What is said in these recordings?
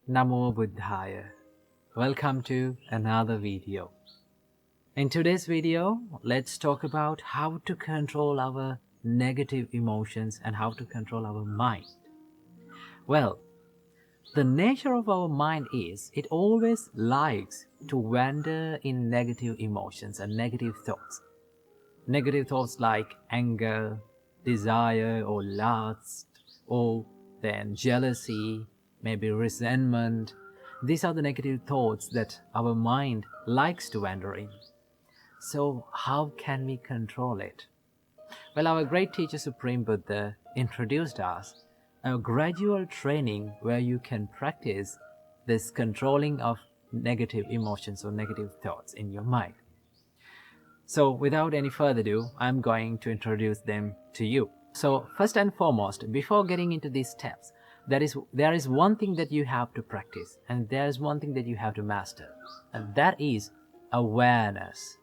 Namo Buddhaya. Welcome to another video. In today's video, let's talk about how to control our negative emotions and how to control our mind. Well, the nature of our mind is it always likes to wander in negative emotions and negative thoughts. Negative thoughts like anger, desire or lust, or then jealousy, maybe resentment. These are the negative thoughts that our mind likes to wander in. So how can we control it? Well, our great teacher Supreme Buddha introduced us a gradual training where you can practice this controlling of negative emotions or negative thoughts in your mind. So without any further ado, I'm going to introduce them to you. So first and foremost, before getting into these steps, there is one thing that you have to practice, and there is one thing that you have to master, and that is awareness.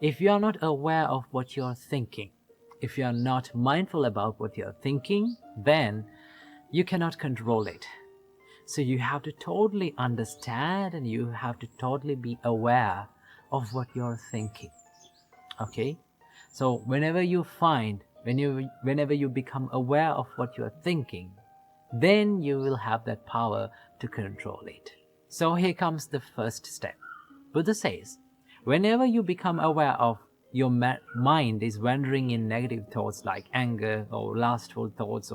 If you are not aware of what you're thinking, if you are not mindful about what you're thinking, then you cannot control it. So you have to totally understand and you have to totally be aware of what you're thinking. Okay, so whenever you become aware of what you're thinking, then you will have that power to control it. So here comes the first step. Buddha says, whenever you become aware of your mind is wandering in negative thoughts like anger or lustful thoughts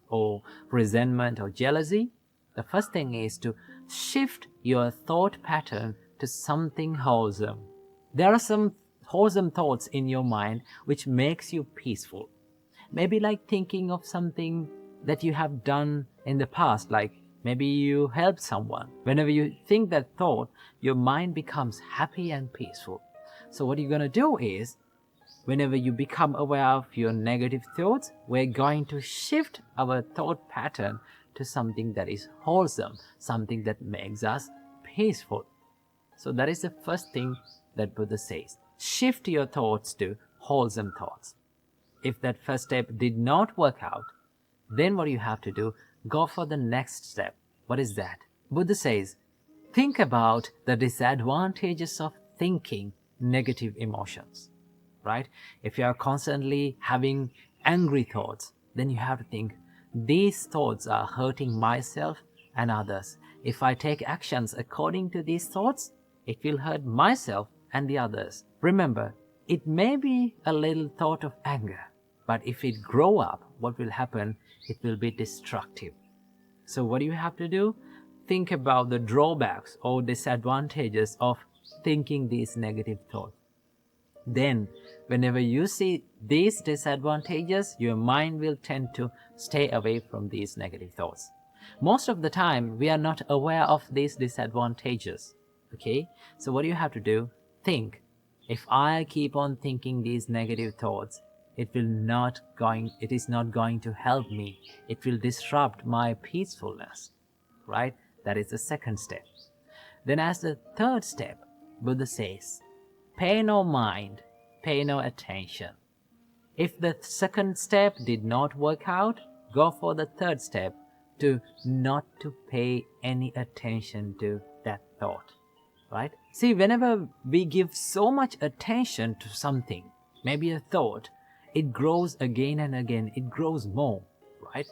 or resentment or jealousy, the first thing is to shift your thought pattern to something wholesome. There are some wholesome thoughts in your mind which makes you peaceful. Maybe like thinking of something that you have done in the past, like maybe you helped someone. Whenever you think that thought, your mind becomes happy and peaceful. So what you're going to do is, whenever you become aware of your negative thoughts, we're going to shift our thought pattern to something that is wholesome, something that makes us peaceful. So that is the first thing that Buddha says. Shift your thoughts to wholesome thoughts. If that first step did not work out, then what you have to do, go for the next step. What is that? Buddha says, think about the disadvantages of thinking negative emotions, right? If you are constantly having angry thoughts, then you have to think, these thoughts are hurting myself and others. If I take actions according to these thoughts, it will hurt myself and the others. Remember, it may be a little thought of anger, but if it grow up, what will happen? It will be destructive. So what do you have to do? Think about the drawbacks or disadvantages of thinking these negative thoughts. Then, whenever you see these disadvantages, your mind will tend to stay away from these negative thoughts. Most of the time, we are not aware of these disadvantages. Okay? So what do you have to do? Think, if I keep on thinking these negative thoughts, it is not going to help me. It will disrupt my peacefulness, right? That is the second step. Then as the third step, Buddha says, pay no mind, pay no attention. If the second step did not work out, go for the third step, to not to pay any attention to that thought, right? See, whenever we give so much attention to something, maybe a thought, it grows again and again, it grows more, right?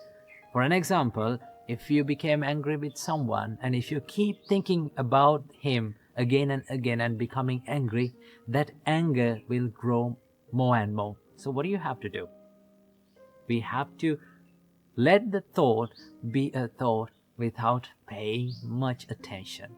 For an example, if you became angry with someone and if you keep thinking about him again and again and becoming angry, that anger will grow more and more. So what do you have to do? We have to let the thought be a thought without paying much attention,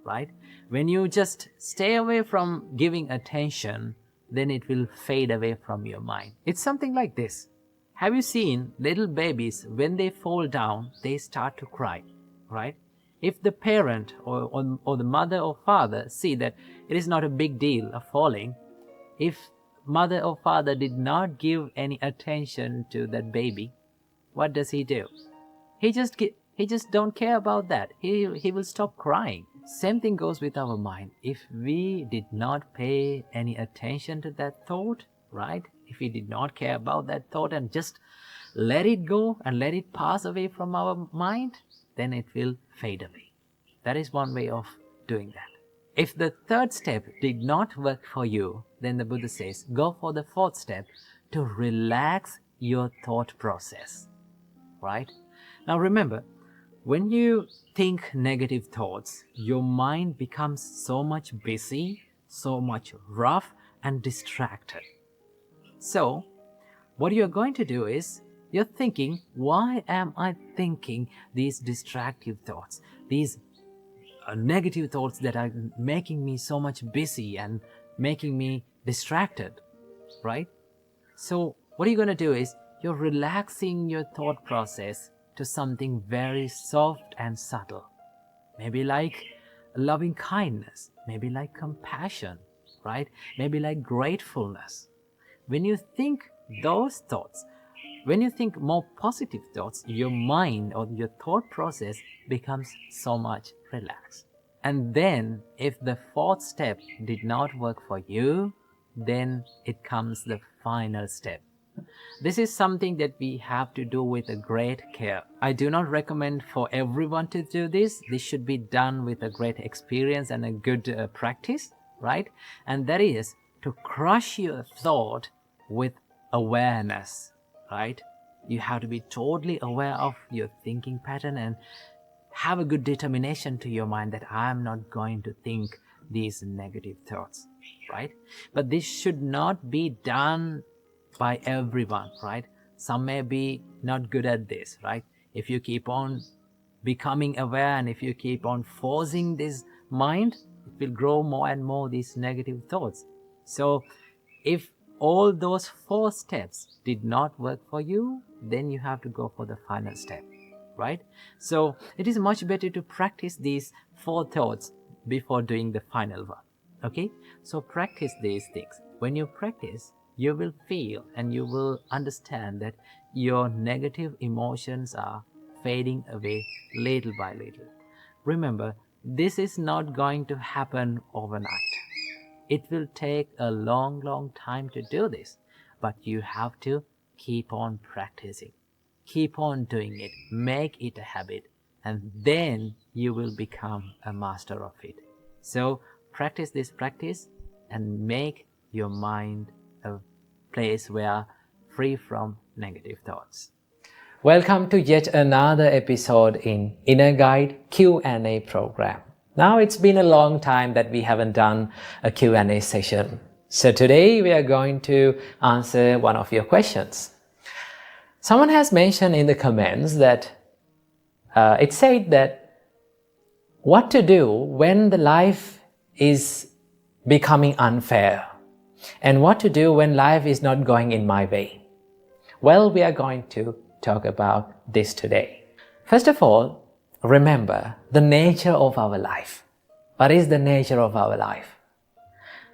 right? When you just stay away from giving attention, then it will fade away from your mind. It's something like this. Have you seen little babies, when they fall down, they start to cry, right? If the parent or the mother or father see that it is not a big deal of falling, if mother or father did not give any attention to that baby, what does he do? He just don't care about that. He will stop crying. Same thing goes with our mind. If we did not pay any attention to that thought, right? If we did not care about that thought and just let it go and let it pass away from our mind, then it will fade away. That is one way of doing that. If the third step did not work for you, then the Buddha says, go for the fourth step to relax your thought process, right? Now remember, when you think negative thoughts, your mind becomes so much busy, so much rough and distracted. So, what you're going to do is, you're thinking, why am I thinking these distractive thoughts? These negative thoughts that are making me so much busy and making me distracted, right? So what you're going to do is, you're relaxing your thought process to something very soft and subtle. Maybe like loving kindness, maybe like compassion, right? Maybe like gratefulness. When you think those thoughts, when you think more positive thoughts, your mind or your thought process becomes so much relaxed. And then if the fourth step did not work for you, then it comes the final step. This is something that we have to do with a great care. I do not recommend for everyone to do this. This should be done with a great experience and a good practice, right? And that is to crush your thought with awareness, right? You have to be totally aware of your thinking pattern and have a good determination to your mind that I am not going to think these negative thoughts, right? But this should not be done by everyone, right? Some may be not good at this, right? If you keep on becoming aware and if you keep on forcing this mind, it will grow more and more these negative thoughts. So if all those 4 steps did not work for you, then you have to go for the final step, right? So it is much better to practice these 4 thoughts before doing the final one, okay? So practice these things. When you practice, you will feel and you will understand that your negative emotions are fading away little by little. Remember, this is not going to happen overnight. It will take a long time to do this, but you have to keep on practicing. Keep on doing it. Make it a habit, and then you will become a master of it. So practice this practice and make your mind a place where free from negative thoughts. Welcome to yet another episode in Inner Guide Q&A program. Now it's been a long time that we haven't done a Q&A session. So today we are going to answer one of your questions. Someone has mentioned in the comments that it said that what to do when the life is becoming unfair and what to do when life is not going in my way. Well, we are going to talk about this today. First of all, remember the nature of our life. What is the nature of our life?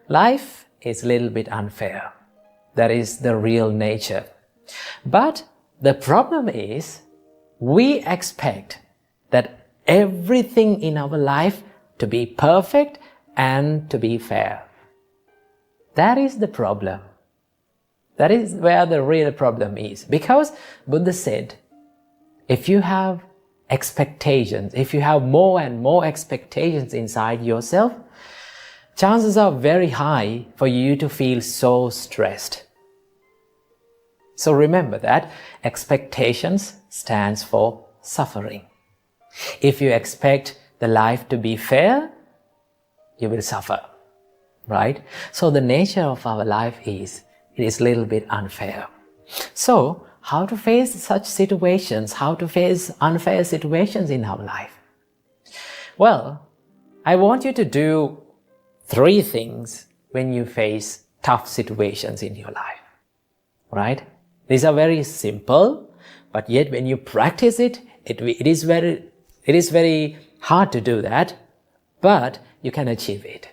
Life is a little bit unfair. That is the real nature. But the problem is we expect that everything in our life to be perfect and to be fair. That is the problem. That is where the real problem is. Because Buddha said, if you have expectations, if you have more and more expectations inside yourself, chances are very high for you to feel so stressed. So remember that expectations stands for suffering. If you expect the life to be fair, you will suffer, right? So the nature of our life is, it is a little bit unfair. So how to face such situations, how to face unfair situations in our life? Well, I want you to do 3 things when you face tough situations in your life, right? These are very simple, but yet when you practice it, it is very hard to do that, but you can achieve it.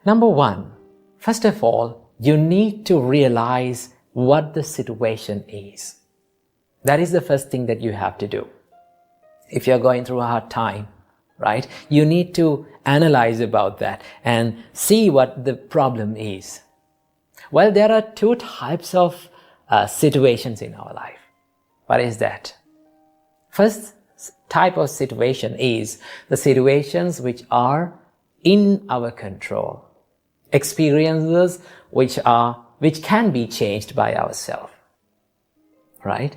Number 1, first of all, you need to realize what the situation is. That is the first thing that you have to do. If you're going through a hard time, right, you need to analyze about that and see what the problem is. Well, there are 2 types of situations in our life. What is that? First type of situation is the situations which are in our control, experiences which can be changed by ourselves, right?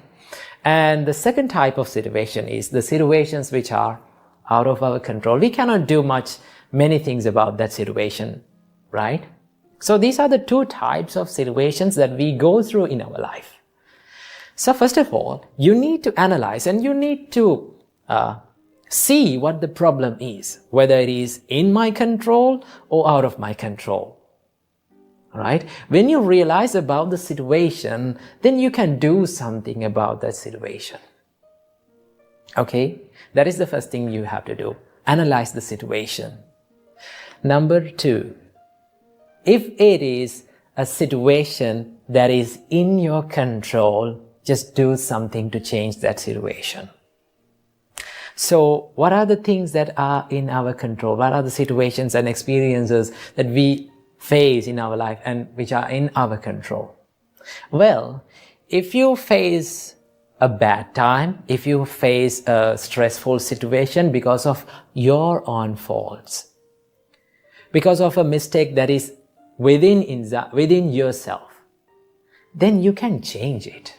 And the second type of situation is the situations which are out of our control. We cannot do many things about that situation, right? So these are the two types of situations that we go through in our life. So first of all, you need to analyze and you need to see what the problem is, whether it is in my control or out of my control. Right? When you realize about the situation, then you can do something about that situation. Okay? That is the first thing you have to do. Analyze the situation. Number 2, if it is a situation that is in your control, just do something to change that situation. So, what are the things that are in our control? What are the situations and experiences that we face in our life and which are in our control? Well, if you face a bad time, if you face a stressful situation because of your own faults, because of a mistake that is within yourself, then you can change it.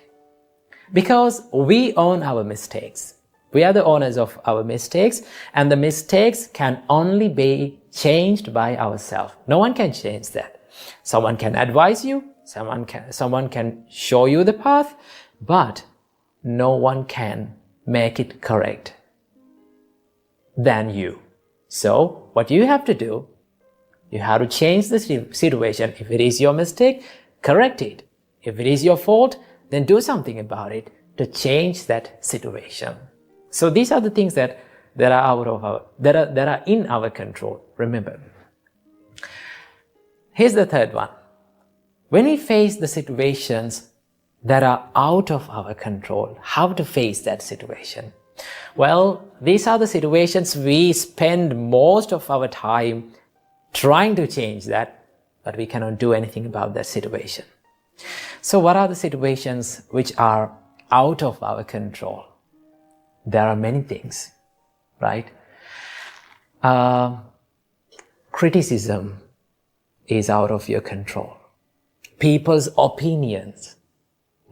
Because we own our mistakes. We are the owners of our mistakes, and the mistakes can only be changed by ourselves. No one can change that. Someone can advise you, someone can show you the path, but no one can make it correct than you. So, what you have to do, you have to change the situation. If it is your mistake, correct it. If it is your fault, then do something about it to change that situation. So these are the things that are in our control. Remember. Here's the third one. When we face the situations that are out of our control, how to face that situation? Well, these are the situations we spend most of our time trying to change that, but we cannot do anything about that situation. So what are the situations which are out of our control? There are many things, right? Criticism is out of your control. People's opinions,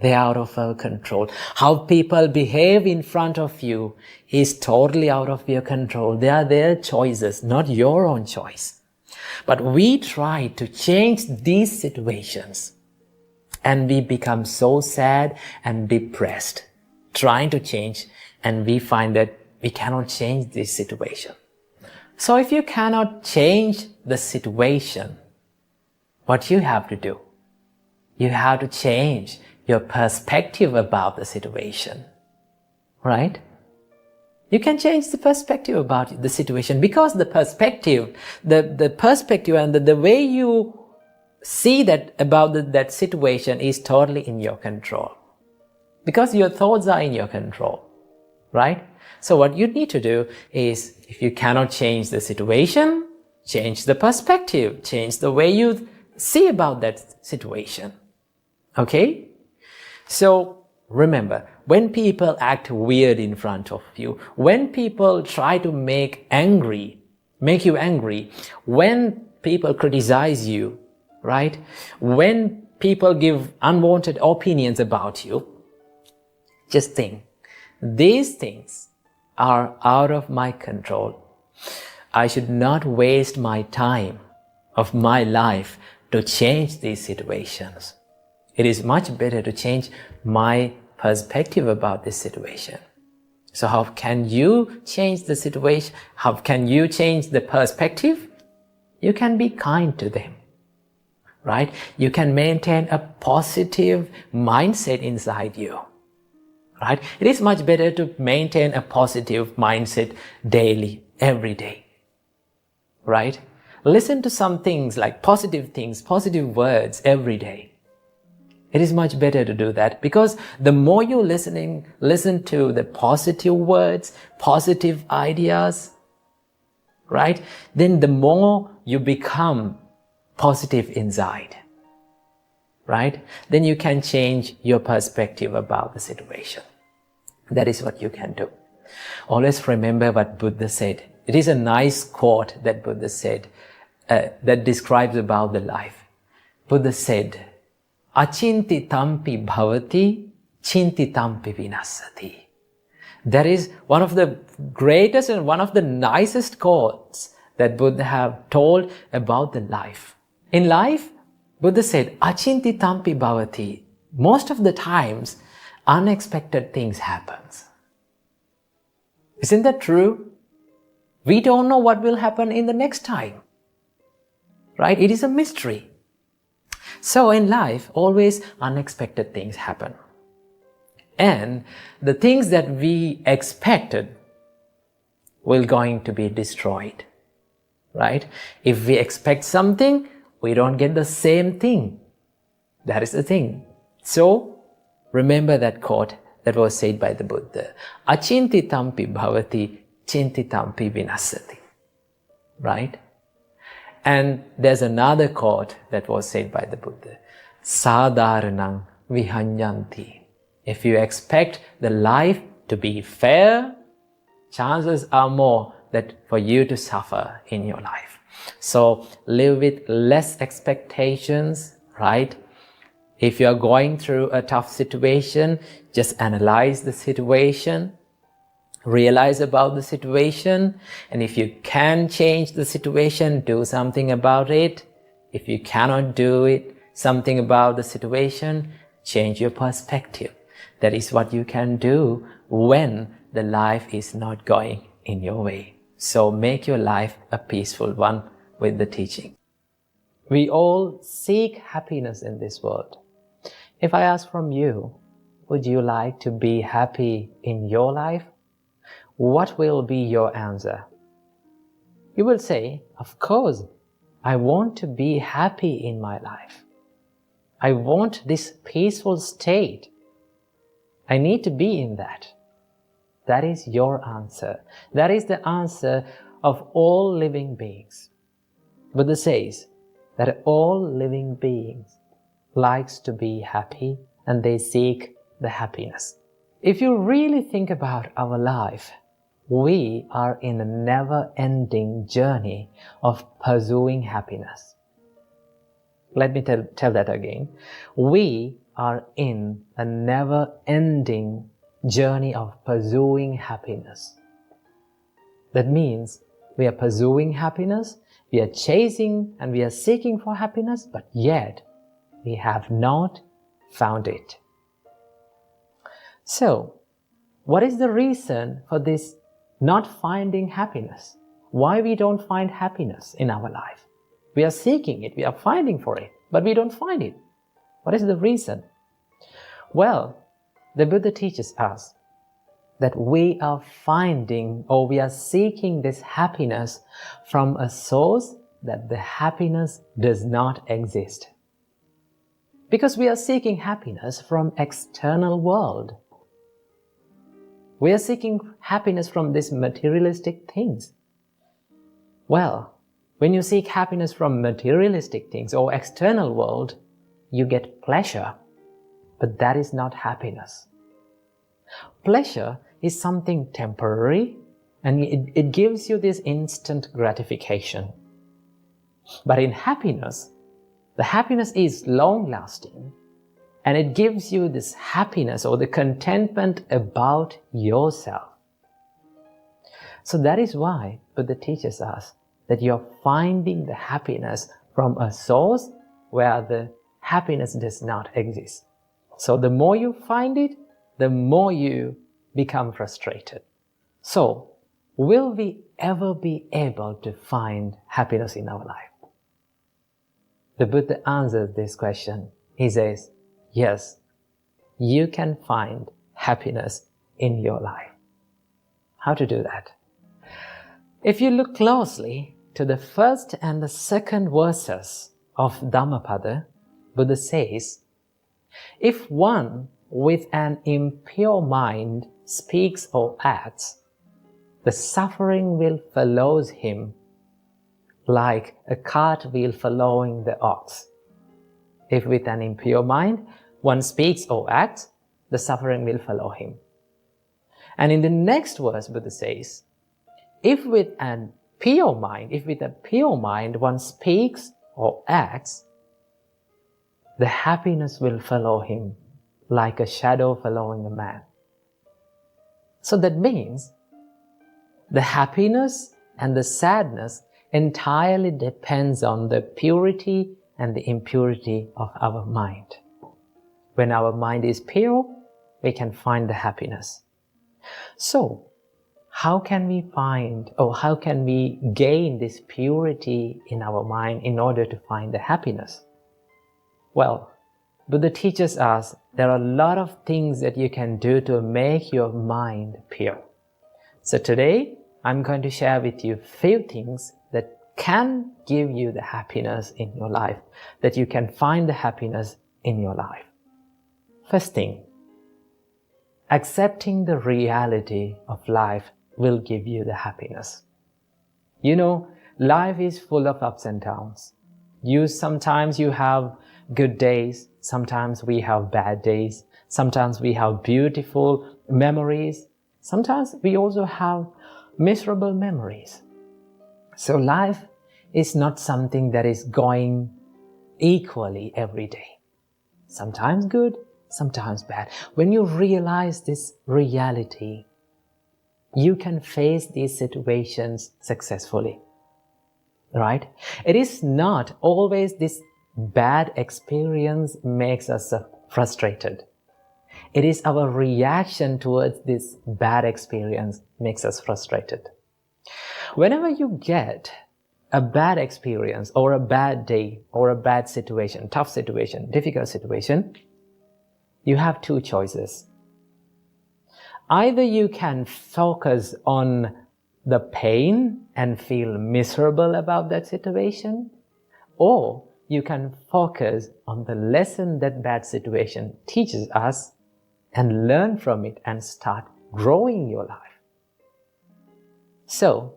they are out of our control. How people behave in front of you is totally out of your control. They are their choices, not your own choice. But we try to change these situations and we become so sad and depressed trying to change, and we find that we cannot change this situation. So if you cannot change the situation, what you have to do? You have to change your perspective about the situation, right? You can change the perspective about the situation, because the perspective and the way you see that about that situation is totally in your control. Because your thoughts are in your control, right? So what you need to do is, if you cannot change the situation, change the perspective, change the way you see about that situation. Okay? So remember, when people act weird in front of you, when people try to make you angry, when people criticize you, right? When people give unwanted opinions about you, just think, these things are out of my control. I should not waste my time of my life to change these situations. It is much better to change my perspective about this situation. So how can you change the situation? How can you change the perspective? You can be kind to them, right? You can maintain a positive mindset inside you, right? It is much better to maintain a positive mindset daily, every day, right? Listen to some things, positive words every day. It is much better to do that, because the more you listen to the positive words, positive ideas, right? Then the more you become positive inside, right? Then you can change your perspective about the situation. That is what you can do. Always remember what Buddha said. It is a nice quote that Buddha said that describes about the life. Buddha said, "Achinti tampi bhavati, chinti tampi vinasati." That is one of the greatest and one of the nicest quotes that Buddha have told about the life. In life, Buddha said, "Achinti tampi bhavati." Most of the times, unexpected things happen. Isn't that true? We don't know what will happen in the next time. Right? It is a mystery. So in life, always unexpected things happen. And the things that we expected will going to be destroyed. Right? If we expect something, we don't get the same thing. That is the thing. So, remember that quote that was said by the Buddha. Achinti tampi bhavati, chinti tampi vinasati. Right? And there's another quote that was said by the Buddha. Sadharanang vihanyanti. If you expect the life to be fair, chances are more that for you to suffer in your life. So live with less expectations, right? If you are going through a tough situation, just analyze the situation, realize about the situation, and if you can change the situation, do something about it. If you cannot do it, something about the situation, change your perspective. That is what you can do when the life is not going in your way. So make your life a peaceful one with the teaching. We all seek happiness in this world. If I ask from you, would you like to be happy in your life? What will be your answer? You will say, of course, I want to be happy in my life. I want this peaceful state. I need to be in that. That is your answer. That is the answer of all living beings. Buddha says that all living beings likes to be happy and they seek the happiness. If you really think about our life, we are in a never-ending journey of pursuing happiness. Let me tell that again. We are in a never-ending journey of pursuing happiness. That means we are pursuing happiness, we are chasing and we are seeking for happiness, but yet we have not found it. So, what is the reason for this not finding happiness? Why we don't find happiness in our life? We are seeking it, we are finding for it, but we don't find it. What is the reason? Well, the Buddha teaches us that we are finding or we are seeking this happiness from a source that the happiness does not exist. Because we are seeking happiness from external world. We are seeking happiness from these materialistic things. Well, when you seek happiness from materialistic things or external world, you get pleasure, but that is not happiness. Pleasure is something temporary and it gives you this instant gratification. But in happiness, the happiness is long-lasting and it gives you this happiness or the contentment about yourself. So that is why Buddha teaches us that you're finding the happiness from a source where the happiness does not exist. So the more you find it, the more you become frustrated. So, will we ever be able to find happiness in our life? The Buddha answers this question. He says, yes, you can find happiness in your life. How to do that? If you look closely to the first and the second verses of Dhammapada, Buddha says, if one with an impure mind speaks or acts, the suffering will follow him like a cartwheel following the ox. If with an impure mind one speaks or acts, the suffering will follow him. And in the next verse, Buddha says, if with a pure mind one speaks or acts, the happiness will follow him like a shadow following a man. So that means the happiness and the sadness entirely depends on the purity and the impurity of our mind. When our mind is pure, we can find the happiness. So, how can we gain this purity in our mind in order to find the happiness? Well, Buddha teaches us there are a lot of things that you can do to make your mind pure. So today, I'm going to share with you a few things that can give you the happiness in your life, that you can find the happiness in your life. First thing, accepting the reality of life will give you the happiness. You know, life is full of ups and downs. Sometimes you have good days, sometimes we have bad days, sometimes we have beautiful memories, sometimes we also have miserable memories. So life is not something that is going equally every day. Sometimes good, sometimes bad. When you realize this reality, you can face these situations successfully. Right? It is not always this bad experience makes us frustrated. It is our reaction towards this bad experience makes us frustrated. Whenever you get a bad experience or a bad day or a bad situation, tough situation, difficult situation, you have two choices. Either you can focus on the pain and feel miserable about that situation, or you can focus on the lesson that bad situation teaches us and learn from it and start growing your life. So,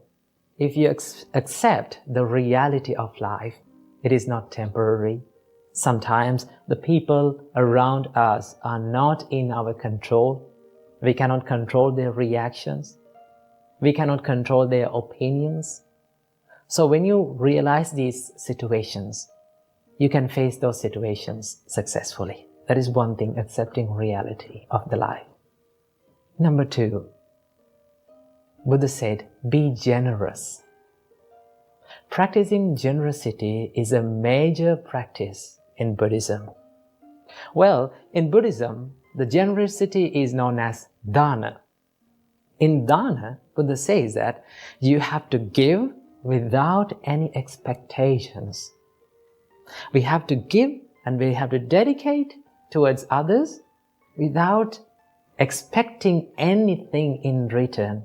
if you accept the reality of life, it is not temporary. Sometimes the people around us are not in our control. We cannot control their reactions. We cannot control their opinions. So when you realize these situations, you can face those situations successfully. That is one thing, accepting reality of the life. Number two, Buddha said, be generous. Practicing generosity is a major practice in Buddhism. Well, in Buddhism, the generosity is known as dana. In dana, Buddha says that you have to give without any expectations. We have to give and we have to dedicate towards others without expecting anything in return.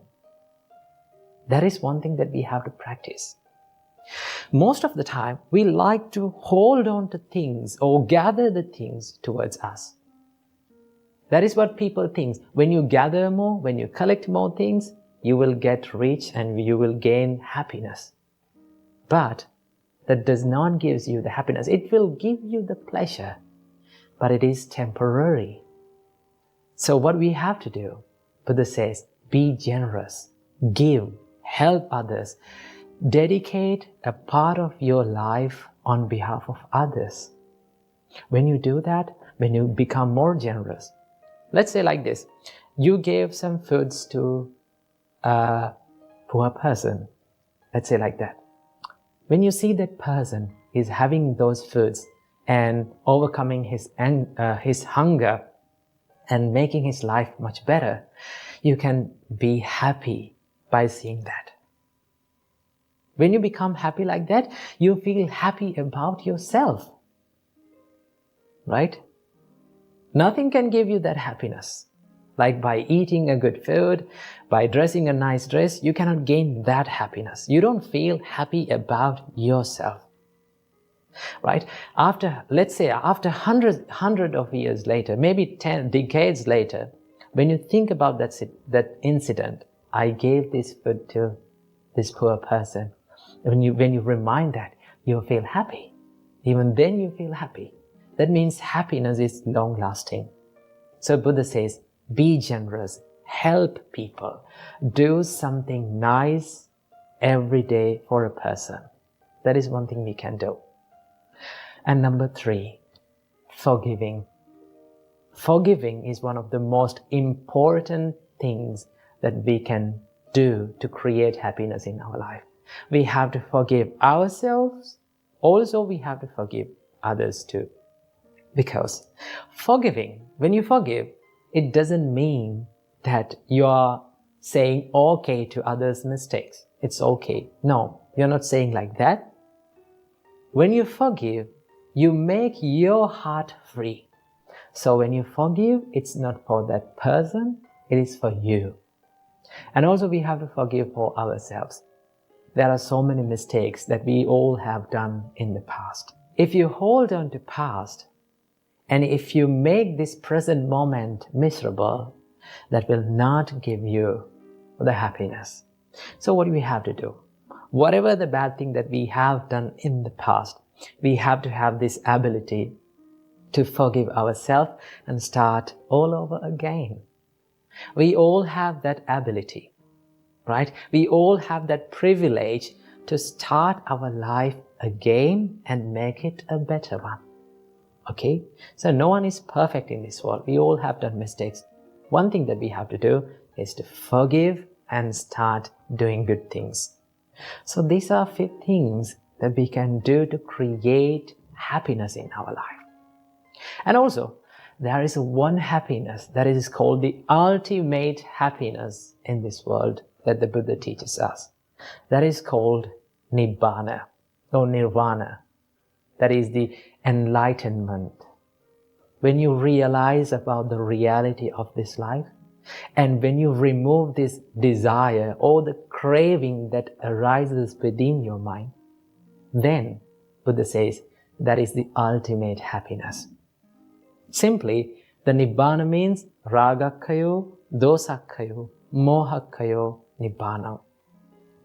That is one thing that we have to practice. Most of the time, we like to hold on to things or gather the things towards us. That is what people think. When you gather more, when you collect more things, you will get rich and you will gain happiness. But that does not give you the happiness. It will give you the pleasure, but it is temporary. So what we have to do, Buddha says, be generous, give, help others, dedicate a part of your life on behalf of others. When you do that, when you become more generous, let's say like this, you gave some foods to a poor person, let's say like that. When you see that person is having those foods and overcoming his hunger and making his life much better, you can be happy by seeing that. When you become happy like that, you feel happy about yourself. Right? Nothing can give you that happiness. Like by eating a good food, by dressing a nice dress, you cannot gain that happiness. You don't feel happy about yourself. Right? Let's say after hundred of years later, maybe 10 decades later, when you think about that incident, I gave this food to this poor person. When you remind that, you feel happy. Even then you feel happy. That means happiness is long-lasting. So Buddha says, be generous, help people, do something nice every day for a person. That is one thing we can do. And number 3, forgiving. Forgiving is one of the most important things that we can do to create happiness in our life. We have to forgive ourselves. Also, we have to forgive others too. Because forgiving, when you forgive, it doesn't mean that you are saying okay to others' mistakes. It's okay. No, you're not saying like that. When you forgive, you make your heart free. So when you forgive, it's not for that person, it is for you. And also we have to forgive for ourselves. There are so many mistakes that we all have done in the past. If you hold on to past, and if you make this present moment miserable, that will not give you the happiness. So what do we have to do? Whatever the bad thing that we have done in the past, we have to have this ability to forgive ourselves and start all over again. We all have that ability, right? We all have that privilege to start our life again and make it a better one. Okay? So no one is perfect in this world. We all have done mistakes. One thing that we have to do is to forgive and start doing good things. So these are 5 things that we can do to create happiness in our life. And also, there is one happiness that is called the ultimate happiness in this world that the Buddha teaches us. That is called Nibbana or Nirvana. That is the enlightenment. When you realize about the reality of this life, and when you remove this desire or the craving that arises within your mind, then Buddha says that is the ultimate happiness. Simply, the Nibbana means Ragakkayo, Dosakkayo, Mohakkayo, Nibbana.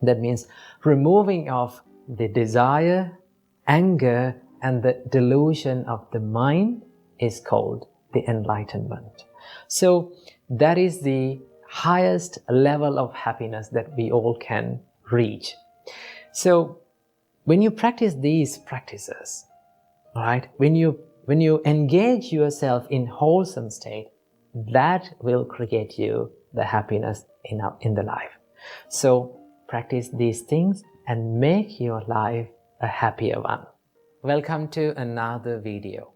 That means removing of the desire, anger, and the delusion of the mind is called the enlightenment. So that is the highest level of happiness that we all can reach. So when you practice these practices, right, when you engage yourself in wholesome state, that will create you the happiness in the life. So practice these things and make your life a happier one. Welcome to another video.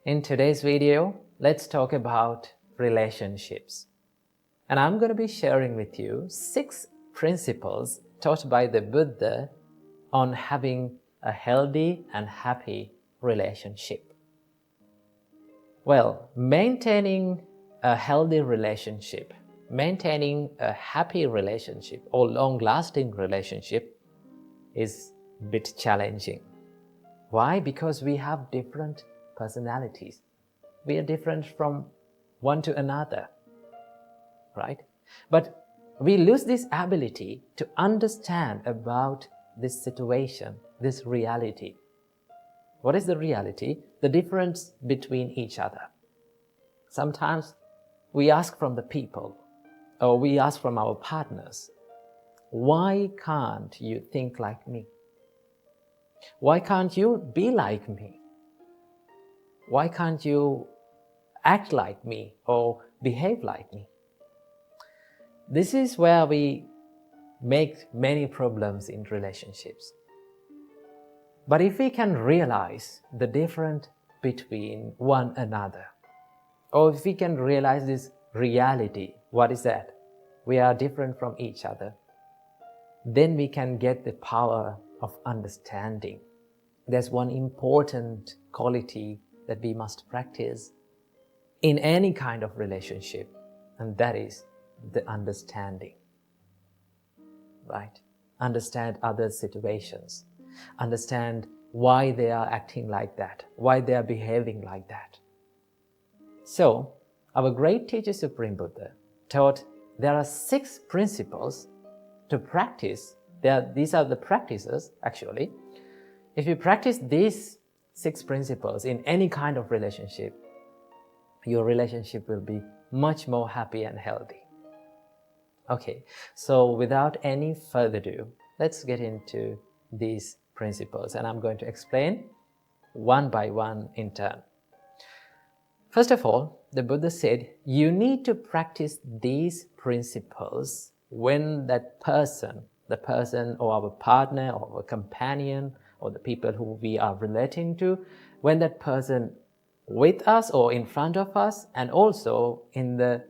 In today's video, let's talk about relationships. And I'm going to be sharing with you 6 principles taught by the Buddha on having a healthy and happy relationship. Well, maintaining a healthy relationship, maintaining a happy relationship or long-lasting relationship is a bit challenging. Why? Because we have different personalities. We are different from one to another, right? But we lose this ability to understand about this situation, this reality. What is the reality? The difference between each other. Sometimes we ask from the people, or we ask from our partners, why can't you think like me? Why can't you be like me? Why can't you act like me or behave like me? This is where we make many problems in relationships. But if we can realize the difference between one another, or if we can realize this reality, what is that? We are different from each other. Then we can get the power of understanding. There's one important quality that we must practice in any kind of relationship, and that is the understanding. Right? Understand others' situations. Understand why they are acting like that, why they are behaving like that. So, our great teacher Supreme Buddha taught there are 6 principles to practice. These are the practices, actually. If you practice these 6 principles in any kind of relationship, your relationship will be much more happy and healthy. Okay, so without any further ado, let's get into these principles, and I'm going to explain one by one in turn. First of all, the Buddha said you need to practice these principles when that person, the person or our partner or our companion or the people who we are relating to, when that person with us or in front of us, and also in the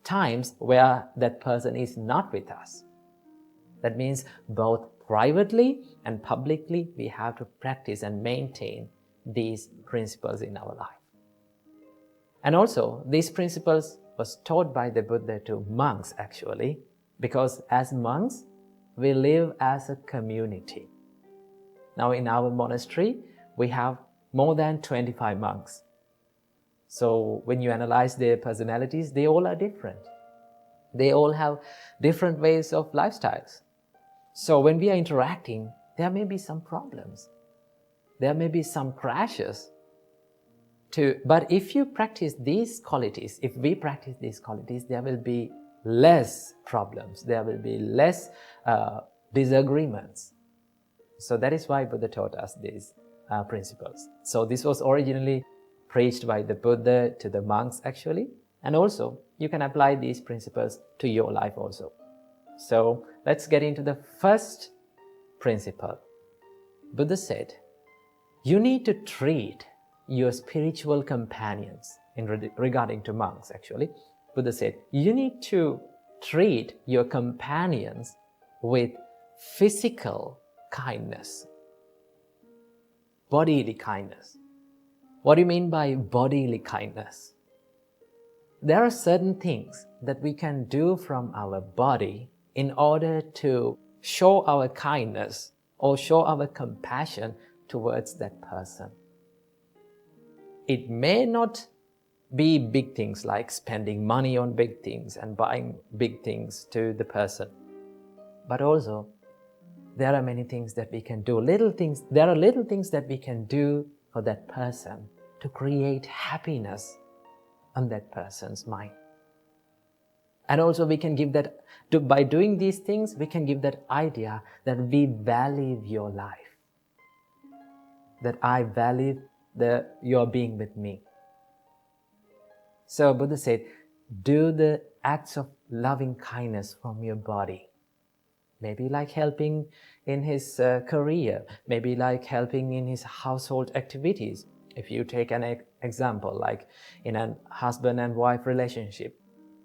times where that person is not with us. That means both privately and publicly we have to practice and maintain these principles in our life. And also, these principles was taught by the Buddha to monks actually, because as monks, we live as a community. Now in our monastery, we have more than 25 monks. So when you analyze their personalities, they all are different. They all have different ways of lifestyles. So when we are interacting, there may be some problems. There may be some crashes. But if you practice these qualities, if we practice these qualities, there will be less problems. There will be less disagreements. So that is why Buddha taught us these principles. So this was originally preached by the Buddha to the monks actually. And also, you can apply these principles to your life also. So let's get into the first principle. Buddha said, you need to treat your spiritual companions, regarding to monks actually. Buddha said, you need to treat your companions with physical kindness, bodily kindness. What do you mean by bodily kindness? There are certain things that we can do from our body in order to show our kindness or show our compassion towards that person. It may not be big things like spending money on big things and buying big things to the person. But also, there are many things that we can do. There are little things that we can do for that person to create happiness on that person's mind. And also we can give that, by doing these things, we can give that idea that we value your life. That I value your being with me. So Buddha said, do the acts of loving kindness from your body. Maybe like helping in his career, maybe like helping in his household activities. If you take an example, like in a husband and wife relationship,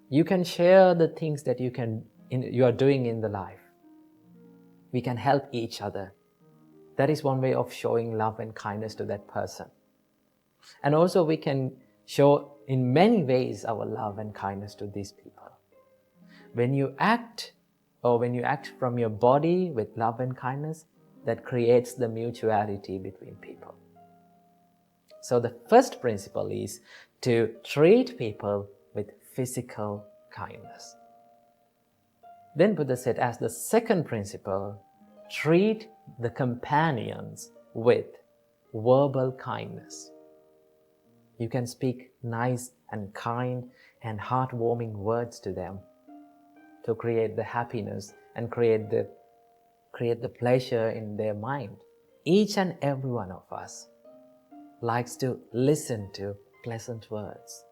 you can share the things that you are doing in the life. We can help each other. That is one way of showing love and kindness to that person. And also we can show in many ways our love and kindness to these people. When you act from your body with love and kindness, that creates the mutuality between people. So the first principle is to treat people with physical kindness. Then Buddha said, as the second principle, treat the companions with verbal kindness. You can speak nice and kind and heartwarming words to them to create the happiness and create the pleasure in their mind. Each and every one of us likes to listen to pleasant words,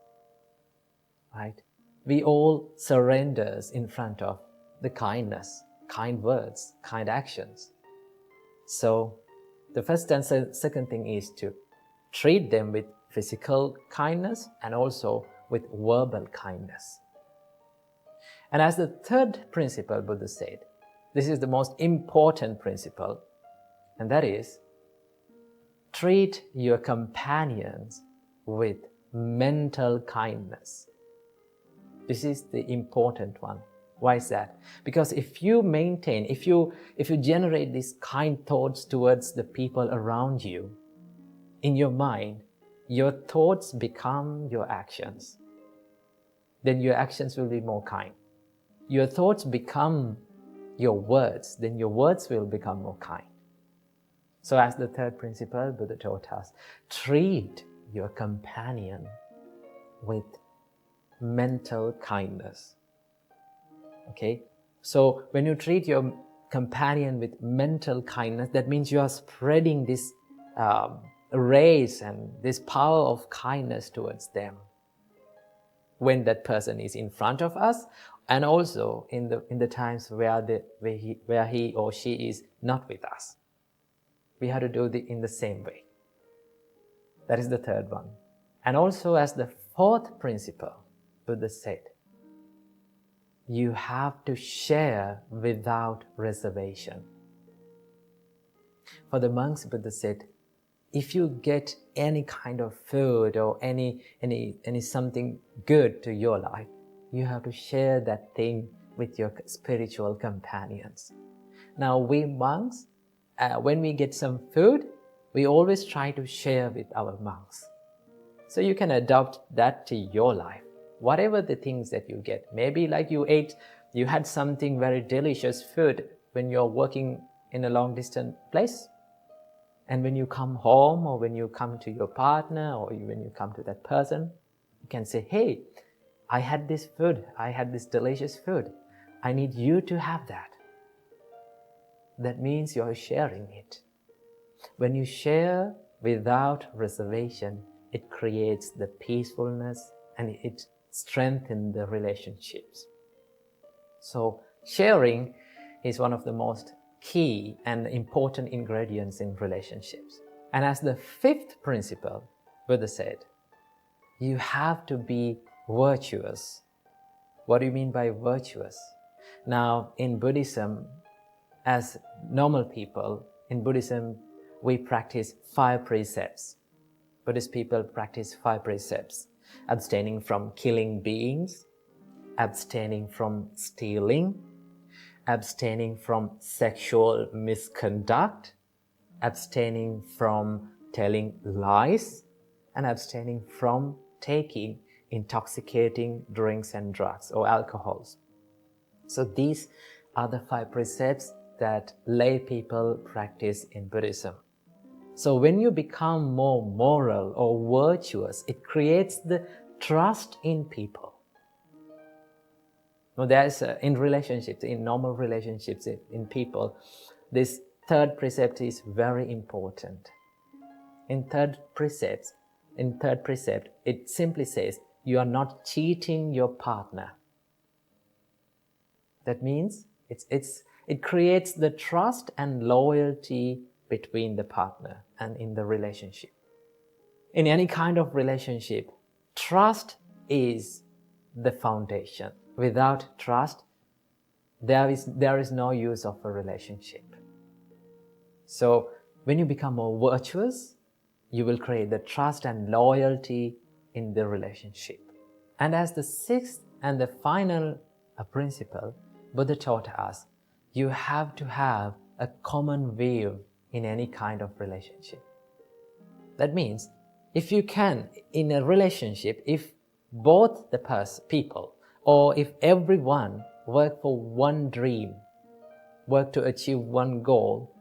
right? We all surrender in front of the kindness, kind words, kind actions. So the first and second thing is to treat them with physical kindness and also with verbal kindness. And as the third principle, Buddha said, this is the most important principle, and that is, treat your companions with mental kindness. This is the important one. Why is that? Because if you generate these kind thoughts towards the people around you, in your mind, your thoughts become your actions. Then your actions will be more kind. Your thoughts become your words, then your words will become more kind. So as the third principle, Buddha taught us, treat your companion with mental kindness. Okay? So when you treat your companion with mental kindness, that means you are spreading this rays and this power of kindness towards them when that person is in front of us, and also in the times where he or she is not with us. We have to do it in the same way. That is the third one. And also, as the fourth principle, Buddha said, you have to share without reservation. For the monks, Buddha said, if you get any kind of food or any something good to your life, you have to share that thing with your spiritual companions. Now, we monks, when we get some food, we always try to share with our monks. So you can adopt that to your life. Whatever the things that you get, maybe like you had something very delicious food when you're working in a long distance place. And when you come home, or when you come to your partner, or when you come to that person, you can say, hey, I had this food, I had this delicious food. I need you to have that. That means you're sharing it. When you share without reservation, it creates the peacefulness and it strengthens the relationships. So sharing is one of the most key and important ingredients in relationships. And as the fifth principle, Buddha said, you have to be virtuous. What do you mean by virtuous? Now, in Buddhism, as normal people, in Buddhism, we practice 5 precepts. Buddhist people practice 5 precepts: abstaining from killing beings, abstaining from stealing, abstaining from sexual misconduct, abstaining from telling lies, and abstaining from taking intoxicating drinks and drugs or alcohols. So these are the 5 precepts that lay people practice in Buddhism. So when you become more moral or virtuous, it creates the trust in people. Now there's in relationships, in normal relationships, in people, this third precept is very important. In third precept, it simply says, you are not cheating your partner. That means it creates the trust and loyalty between the partner and in the relationship. In any kind of relationship, trust is the foundation. Without trust, there is no use of a relationship. So when you become more virtuous, you will create the trust and loyalty in the relationship. And as the sixth and the final principle, Buddha taught us, you have to have a common view in any kind of relationship. That means, if you can, in a relationship, if both the people, or if everyone work for one dream, work to achieve one goal,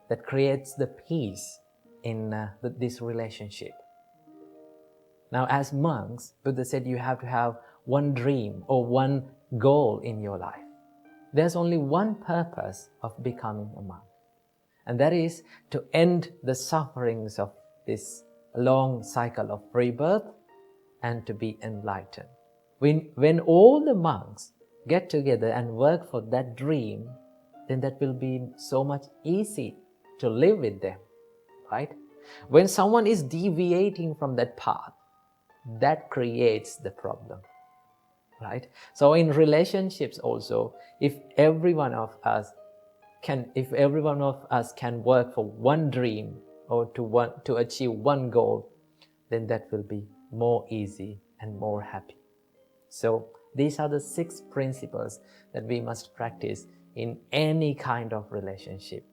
that creates the peace in this relationship. Now, as monks, Buddha said you have to have one dream or one goal in your life. There's only one purpose of becoming a monk, and that is to end the sufferings of this long cycle of rebirth and to be enlightened. When all the monks get together and work for that dream, then that will be so much easy to live with them, right? When someone is deviating from that path, that creates the problem, right? So in relationships also, if every one of us can work for one dream or to achieve one goal, then that will be more easy and more happy. So these are the 6 principles that we must practice in any kind of relationship.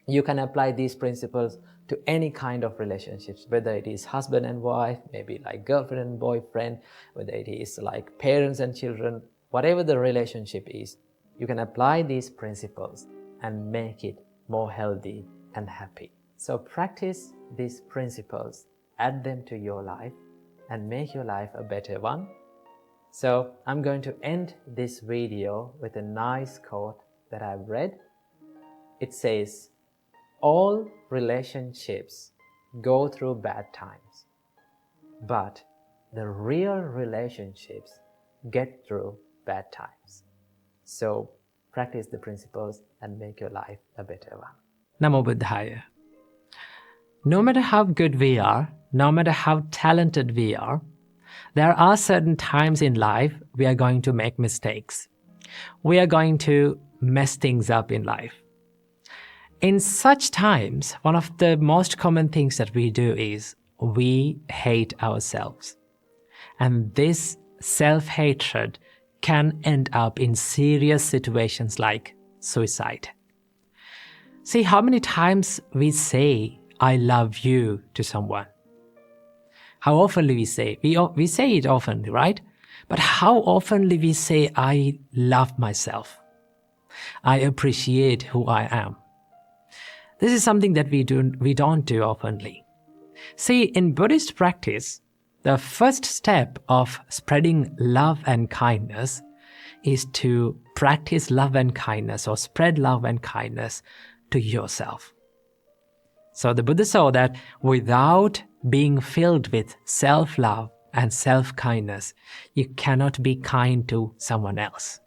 You can apply these principles to any kind of relationships, whether it is husband and wife, maybe like girlfriend and boyfriend, whether it is like parents and children, whatever the relationship is, you can apply these principles and make it more healthy and happy. So practice these principles, add them to your life, and make your life a better one. So I'm going to end this video with a nice quote that I've read. It says, "All relationships go through bad times, but the real relationships get through bad times." So practice the principles and make your life a better one. Namo Buddhaya. No matter how good we are, no matter how talented we are, there are certain times in life we are going to make mistakes. We are going to mess things up in life. In such times, one of the most common things that we do is we hate ourselves. And this self-hatred can end up in serious situations like suicide. See how many times we say, "I love you" to someone. How often we say? We say it often, right? But how often we say, "I love myself. I appreciate who I am"? This is something that we don't do openly. See, in Buddhist practice, the first step of spreading love and kindness is to practice love and kindness or spread love and kindness to yourself. So the Buddha saw that without being filled with self-love and self-kindness, you cannot be kind to someone else.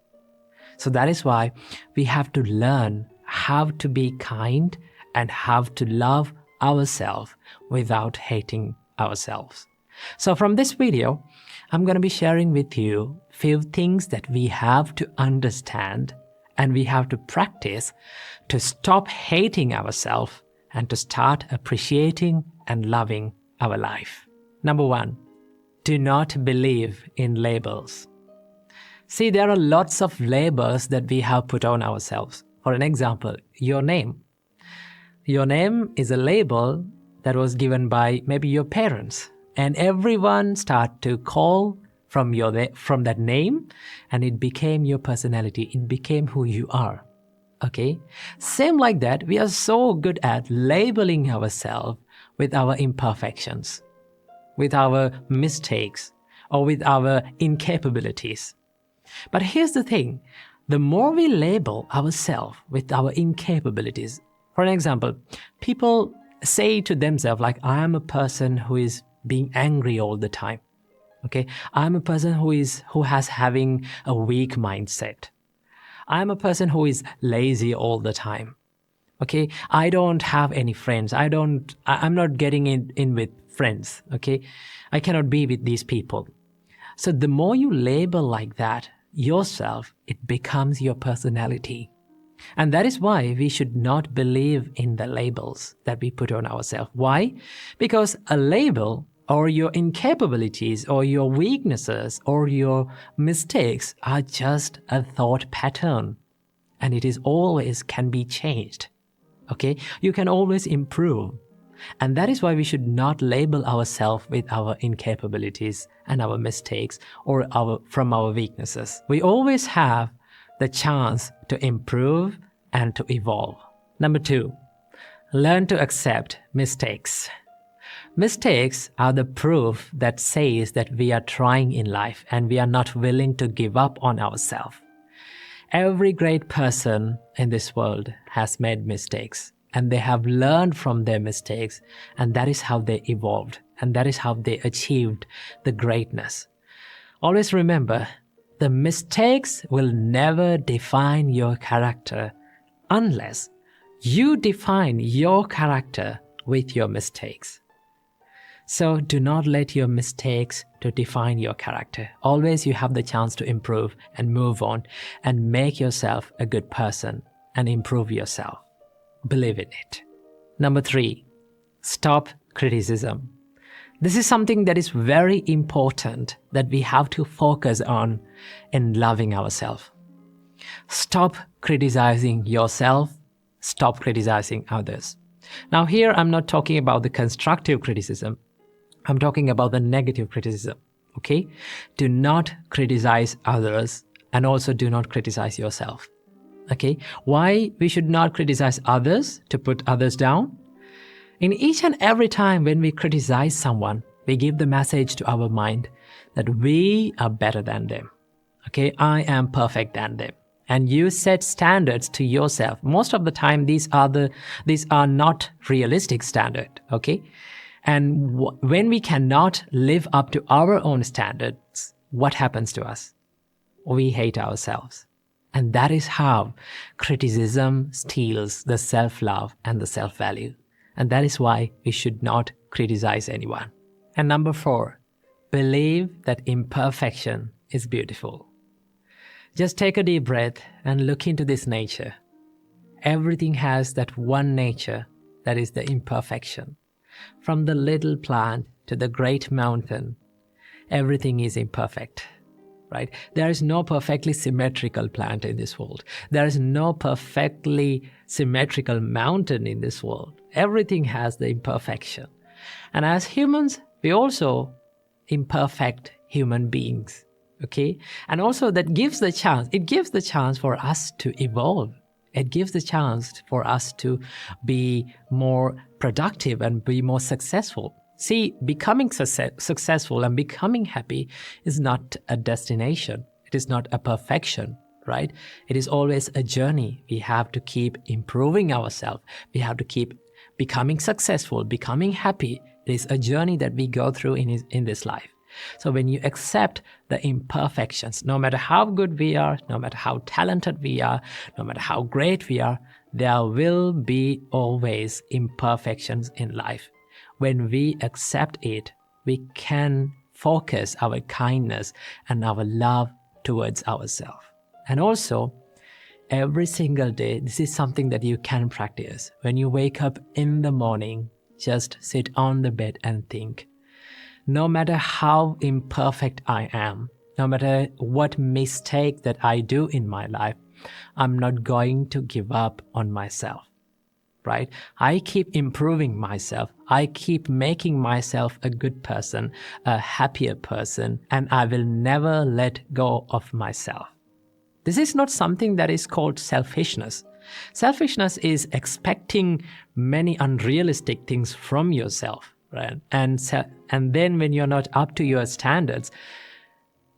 So that is why we have to learn how to be kind and how to love ourselves without hating ourselves. So from this video, I'm going to be sharing with you a few things that we have to understand and we have to practice to stop hating ourselves and to start appreciating and loving our life. Number 1, do not believe in labels. See, there are lots of labels that we have put on ourselves. For an example, your name. Your name is a label that was given by maybe your parents, and everyone started to call from that name, and it became your personality. It became who you are. Okay? Same like that, we are so good at labeling ourselves with our imperfections, with our mistakes, or with our incapabilities. But here's the thing, the more we label ourselves with our incapabilities, for an example, people say to themselves like, "I am a person who is being angry all the time." Okay? "I'm a person who has having a weak mindset. I'm a person who is lazy all the time. Okay? I don't have any friends. I'm not getting in with friends. Okay? I cannot be with these people." So the more you label like that yourself, it becomes your personality. And that is why we should not believe in the labels that we put on ourselves. Why? Because a label or your incapabilities or your weaknesses or your mistakes are just a thought pattern. And it is always can be changed. Okay? You can always improve. And that is why we should not label ourselves with our incapabilities and our mistakes or from our weaknesses. We always have the chance to improve and to evolve. Number 2, learn to accept mistakes. Mistakes are the proof that says that we are trying in life and we are not willing to give up on ourselves. Every great person in this world has made mistakes and they have learned from their mistakes, and that is how they evolved and that is how they achieved the greatness. Always remember, the mistakes will never define your character unless you define your character with your mistakes. So do not let your mistakes to define your character. Always you have the chance to improve and move on and make yourself a good person and improve yourself. Believe in it. Number 3, stop criticism. This is something that is very important that we have to focus on in loving ourselves. Stop criticizing yourself. Stop criticizing others. Now here I'm not talking about the constructive criticism. I'm talking about the negative criticism. Okay? Do not criticize others and also do not criticize yourself. Okay? Why we should not criticize others to put others down? In each and every time when we criticize someone, We give the message to our mind that we are better than them. Okay, I am perfect than them. And you set standards to yourself. Most of the time, these are not realistic standards. Okay, and when we cannot live up to our own standards, what happens to us? We hate ourselves. And that is how criticism steals the self-love and the self-value. And that is why we should not criticize anyone. And number 4, believe that imperfection is beautiful. Just take a deep breath and look into this nature. Everything has that one nature that is the imperfection. From the little plant to the great mountain, everything is imperfect. Right? There is no perfectly symmetrical plant in this world. There is no perfectly symmetrical mountain in this world. Everything has the imperfection. And as humans, we also imperfect human beings. Okay? And also it gives the chance for us to evolve. It gives the chance for us to be more productive and be more successful. See, becoming successful and becoming happy is not a destination. It is not a perfection, right? It is always a journey. We have to keep improving ourselves. We have to keep becoming successful, becoming happy. It is a journey that we go through in this life. So when you accept the imperfections, no matter how good we are, no matter how talented we are, no matter how great we are, there will be always imperfections in life. When we accept it, we can focus our kindness and our love towards ourselves. And also, every single day, this is something that you can practice. When you wake up in the morning, just sit on the bed and think, no matter how imperfect I am, no matter what mistake that I do in my life, I'm not going to give up on myself. Right? I keep improving myself. I keep making myself a good person, a happier person, and I will never let go of myself. This is not something that is called selfishness. Selfishness is expecting many unrealistic things from yourself, right? And then when you're not up to your standards,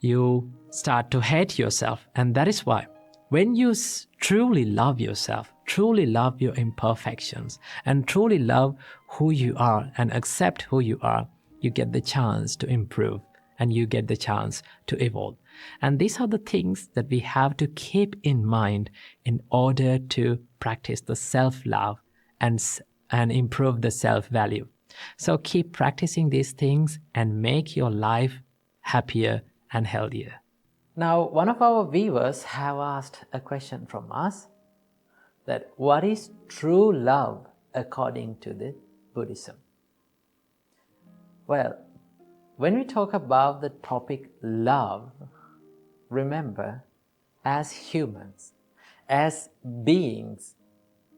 you start to hate yourself. And that is why when you truly love yourself, truly love your imperfections, and truly love who you are and accept who you are, you get the chance to improve and you get the chance to evolve. And these are the things that we have to keep in mind in order to practice the self-love and improve the self-value. So keep practicing these things and make your life happier and healthier. Now, one of our viewers have asked a question from us, that what is true love according to the Buddhism? Well, when we talk about the topic love, remember, as humans, as beings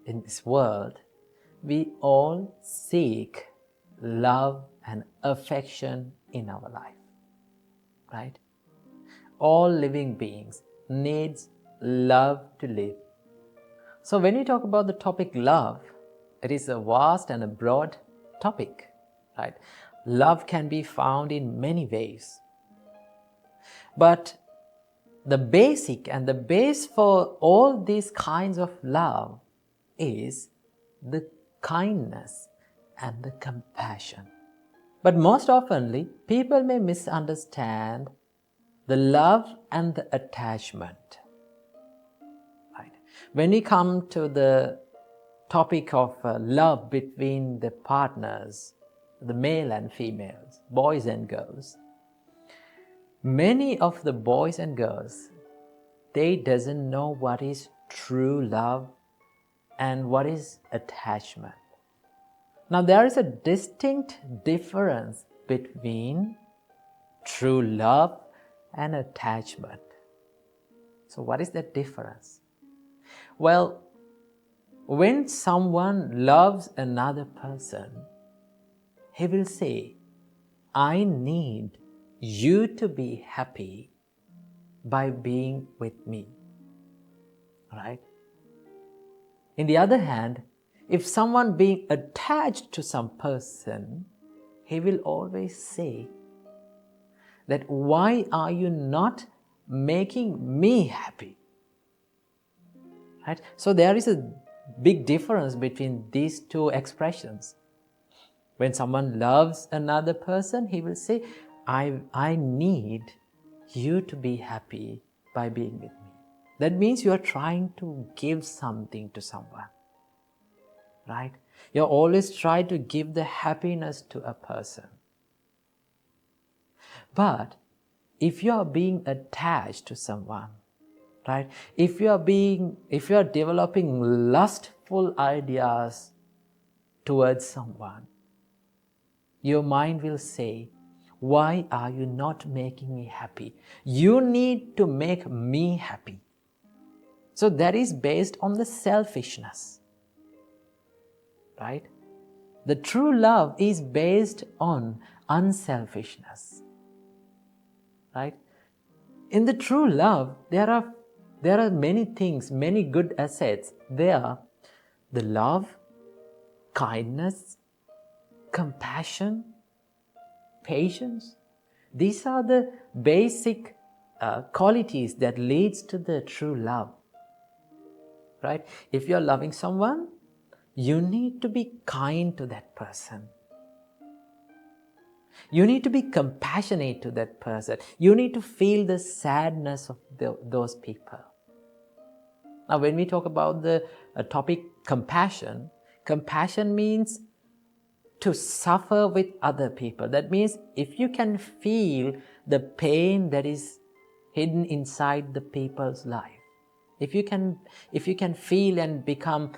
in this world, we all seek love and affection in our life, right? All living beings needs love to live. So when we talk about the topic love, it is a vast and a broad topic, right? Love can be found in many ways. But the basic and the base for all these kinds of love is the kindness and the compassion. But most oftenly, people may misunderstand the love and the attachment. When we come to the topic of love between the partners, the male and females, boys and girls, many of the boys and girls, they doesn't know what is true love and what is attachment. Now there is a distinct difference between true love and attachment. So what is that difference? Well, when someone loves another person, he will say, I need you to be happy by being with me. Right? In the other hand, if someone being attached to some person, he will always say that, why are you not making me happy? Right? So there is a big difference between these two expressions. When someone loves another person, he will say, I need you to be happy by being with me. That means you are trying to give something to someone. Right? You always try to give the happiness to a person. But if you are being attached to someone, right? If you are developing lustful ideas towards someone, your mind will say, why are you not making me happy? You need to make me happy. So that is based on the selfishness. Right? The true love is based on unselfishness. Right? In the true love, there are many things, many good assets. They are the love, kindness, compassion, patience. These are the basic qualities that leads to the true love. Right? If you are loving someone, you need to be kind to that person. You need to be compassionate to that person. You need to feel the sadness of those people. Now, when we talk about the topic compassion, compassion means to suffer with other people. That means if you can feel the pain that is hidden inside the people's life, if you can feel and become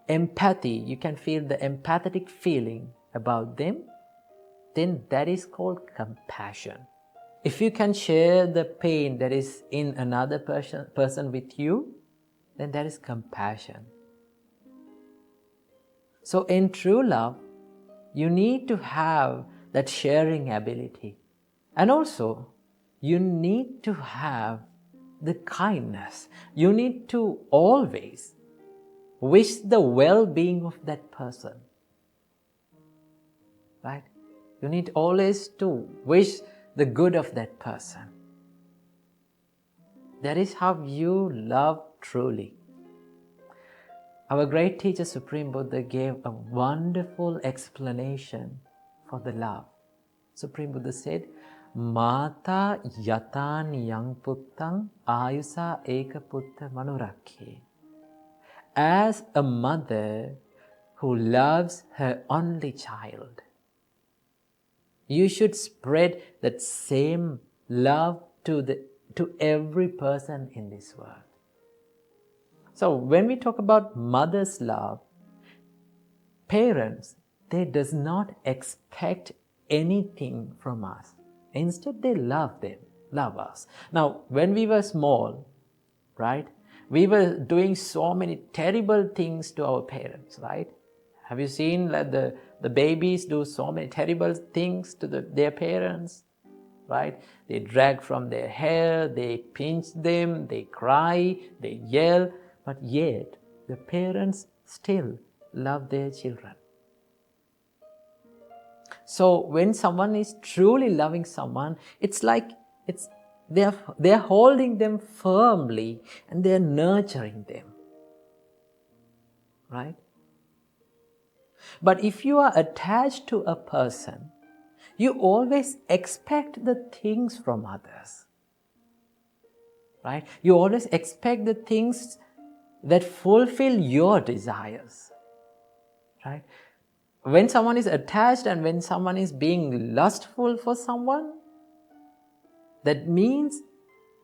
empathy, you can feel the empathetic feeling about them, then that is called compassion. If you can share the pain that is in another person with you, then that is compassion. So in true love, you need to have that sharing ability. And also, you need to have the kindness. You need to always wish the well-being of that person. Right? You need always to wish the good of that person. That is how you love truly. Our great teacher Supreme Buddha gave a wonderful explanation for the love. Supreme Buddha said, Mata yatani yang puttang ayusa eka putta manurakhe. As a mother who loves her only child, you should spread that same love to every person in this world. So when we talk about mother's love, parents, they does not expect anything from us. Instead, they love us. Now, when we were small, right, we were doing so many terrible things to our parents, right? Have you seen that the babies do so many terrible things to their parents, right? They drag from their hair, they pinch them, they cry, they yell, but yet the parents still love their children. So when someone is truly loving someone, it's like they're holding them firmly and they're nurturing them. Right? But if you are attached to a person, you always expect the things from others. Right? You always expect the things that fulfill your desires. Right? When someone is attached and when someone is being lustful for someone, that means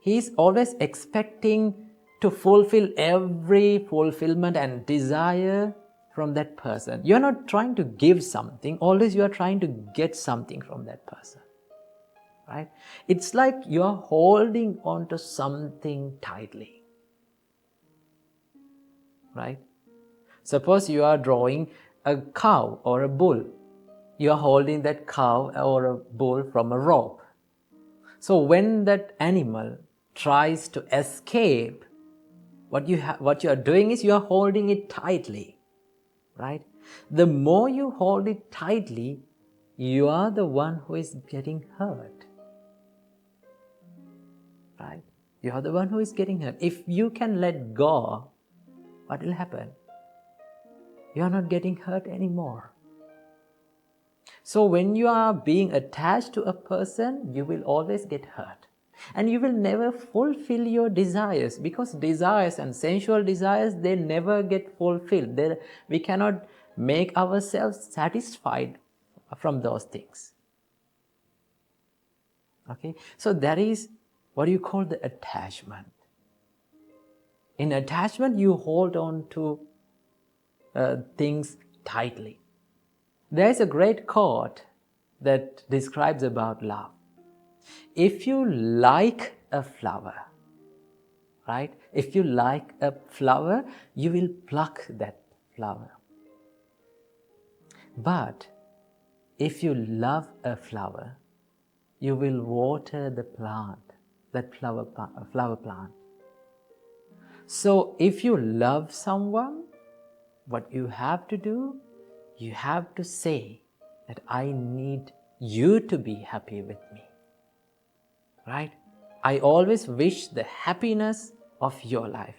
he is always expecting to fulfill every fulfillment and desire from that person. You are not trying to give something, always you are trying to get something from that person. Right? It's like you are holding on to something tightly. Right? Suppose you are drawing a cow or a bull. You are holding that cow or a bull from a rope. So when that animal tries to escape, what you are doing is you are holding it tightly. Right? The more you hold it tightly, you are the one who is getting hurt. Right? You are the one who is getting hurt. If you can let go, what will happen? You are not getting hurt anymore. So when you are being attached to a person, you will always get hurt. And you will never fulfill your desires, because desires and sensual desires, they never get fulfilled. We cannot make ourselves satisfied from those things. Okay? So that is what you call the attachment. In attachment, you hold on to things tightly. There is a great quote that describes about love. If you like a flower, right? If you like a flower, you will pluck that flower. But if you love a flower, you will water the plant, that flower plant. So if you love someone, what you have to do, you have to say that I need you to be happy with me. Right? I always wish the happiness of your life.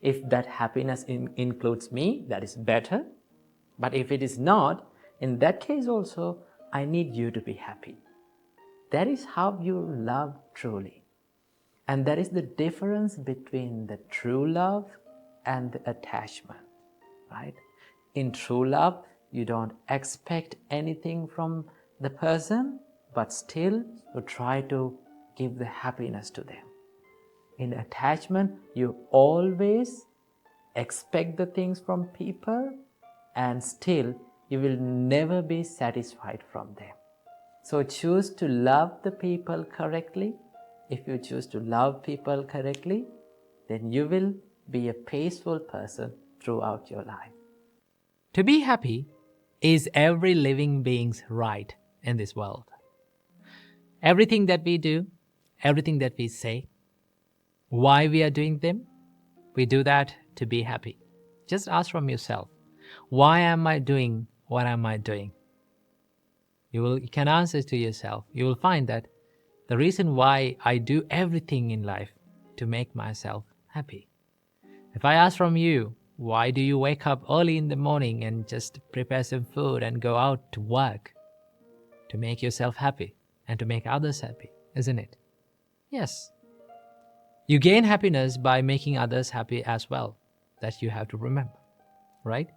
If that happiness includes me, that is better. But if it is not, in that case also, I need you to be happy. That is how you love truly. And that is the difference between the true love and the attachment. Right? In true love, you don't expect anything from the person, but still you try to give the happiness to them. In attachment, you always expect the things from people, and still you will never be satisfied from them. So choose to love the people correctly. If you choose to love people correctly, then you will be a peaceful person throughout your life. To be happy is every living being's right in this world. Everything that we do, everything that we say, why we are doing them, we do that to be happy. Just ask from yourself, why am I doing what am I doing? You can answer to yourself. You will find that the reason why I do everything in life to make myself happy. If I ask from you, why do you wake up early in the morning and just prepare some food and go out to work? To make yourself happy and to make others happy, isn't it? Yes. You gain happiness by making others happy as well. That you have to remember, right?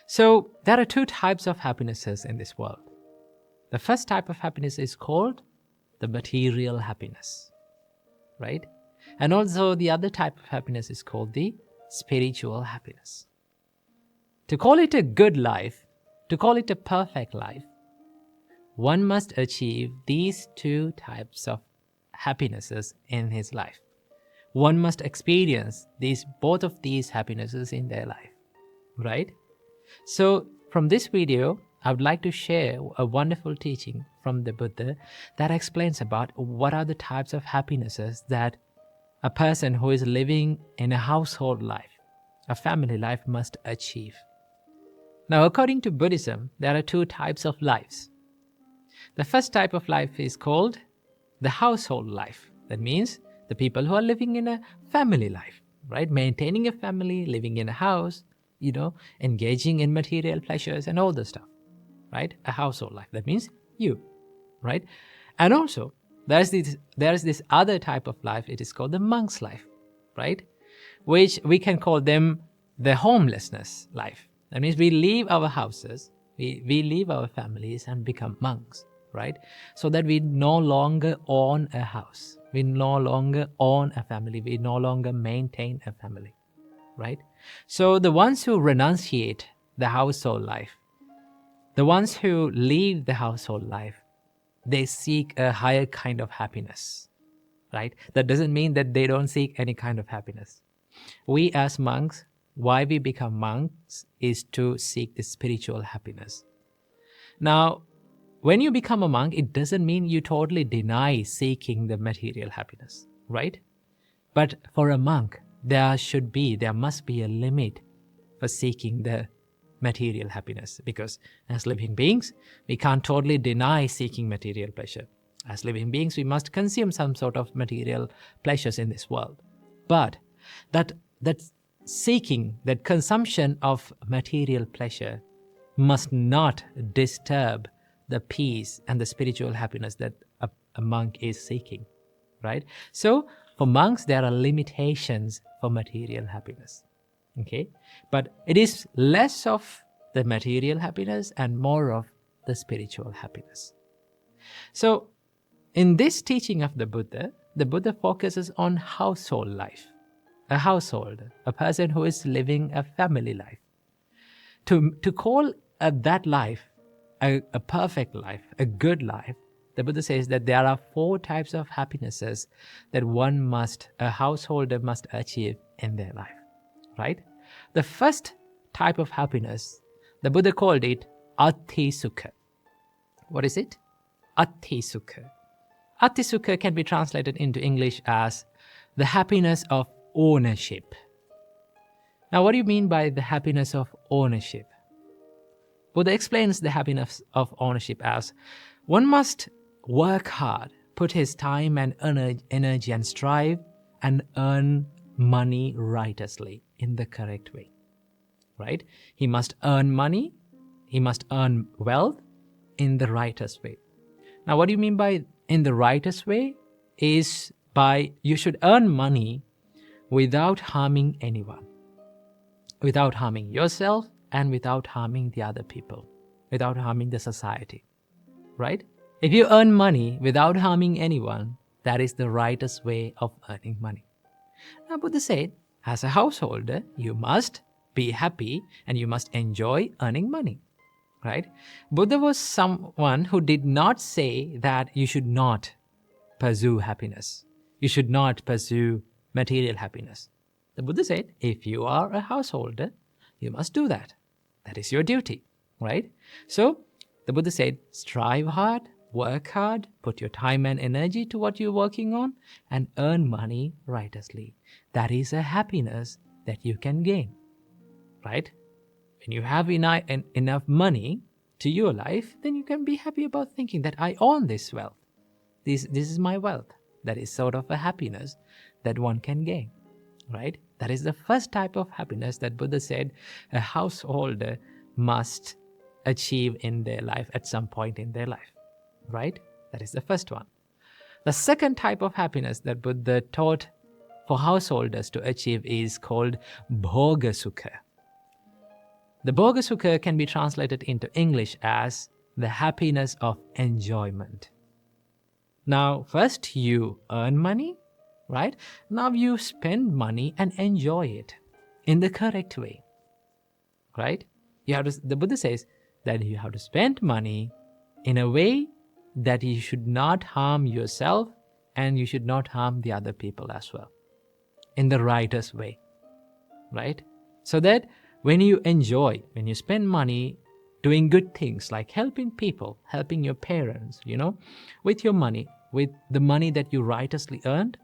So there are two types of happinesses in this world. The first type of happiness is called the material happiness, right? And also the other type of happiness is called the spiritual happiness. To call it a good life, to call it a perfect life, one must achieve these two types of happinesses in his life. One must experience both of these happinesses in their life, right? So from this video, I would like to share a wonderful teaching from the Buddha that explains about what are the types of happinesses that a person who is living in a household life, a family life, must achieve. Now, according to Buddhism, there are two types of lives. The first type of life is called the household life. That means the people who are living in a family life, right? Maintaining a family, living in a house, engaging in material pleasures and all the stuff, right? A household life. That means you, right? And also, there's this other type of life. It is called the monk's life, right? Which we can call them the homelessness life. That means we leave our houses, we leave our families and become monks, right? So that we no longer own a house. We no longer own a family. We no longer maintain a family, right? So the ones who renunciate the household life, the ones who leave the household life, they seek a higher kind of happiness, right? That doesn't mean that they don't seek any kind of happiness. We as monks, why we become monks is to seek the spiritual happiness. Now, when you become a monk, it doesn't mean you totally deny seeking the material happiness, right? But for a monk, there must be a limit for seeking the material happiness, because as living beings, we can't totally deny seeking material pleasure. As living beings, we must consume some sort of material pleasures in this world. But that seeking, that consumption of material pleasure must not disturb the peace and the spiritual happiness that a monk is seeking, right? So for monks, there are limitations for material happiness, okay? But it is less of the material happiness and more of the spiritual happiness. So in this teaching of the Buddha focuses on household life, a householder, a person who is living a family life. To call that life a perfect life, a good life, the Buddha says that there are 4 types of happinesses that a householder must achieve in their life, right? The first type of happiness, the Buddha called it Ati Sukha. What is it? Ati Sukha. Ati Sukha can be translated into English as the happiness of ownership. Now, what do you mean by the happiness of ownership? Buddha explains the happiness of ownership as one must work hard, put his time and energy and strive and earn money righteously in the correct way, right? He must earn money, he must earn wealth in the righteous way. Now, what do you mean by in the righteous way? Is by you should earn money without harming anyone, without harming yourself and without harming the other people, without harming the society, right? If you earn money without harming anyone, that is the righteous way of earning money. Now, Buddha said, as a householder, you must be happy and you must enjoy earning money, right? Buddha was someone who did not say that you should not pursue happiness. You should not pursue material happiness. The Buddha said, if you are a householder, you must do that. That is your duty, right? So the Buddha said, strive hard, work hard, put your time and energy to what you're working on, and earn money righteously. That is a happiness that you can gain, right? When you have enough money to your life, then you can be happy about thinking that I own this wealth. This is my wealth. That is sort of a happiness that one can gain, right? That is the first type of happiness that Buddha said a householder must achieve in their life at some point in their life, right? That is the first one. The second type of happiness that Buddha taught for householders to achieve is called Bhoga Sukha. The Bhoga Sukha can be translated into English as the happiness of enjoyment. Now, first you earn money, right? Now you spend money and enjoy it in the correct way, right? The Buddha says that you have to spend money in a way that you should not harm yourself and you should not harm the other people as well, in the righteous way, right? So that when you spend money doing good things like helping people, helping your parents, with your money, with the money that you righteously earned,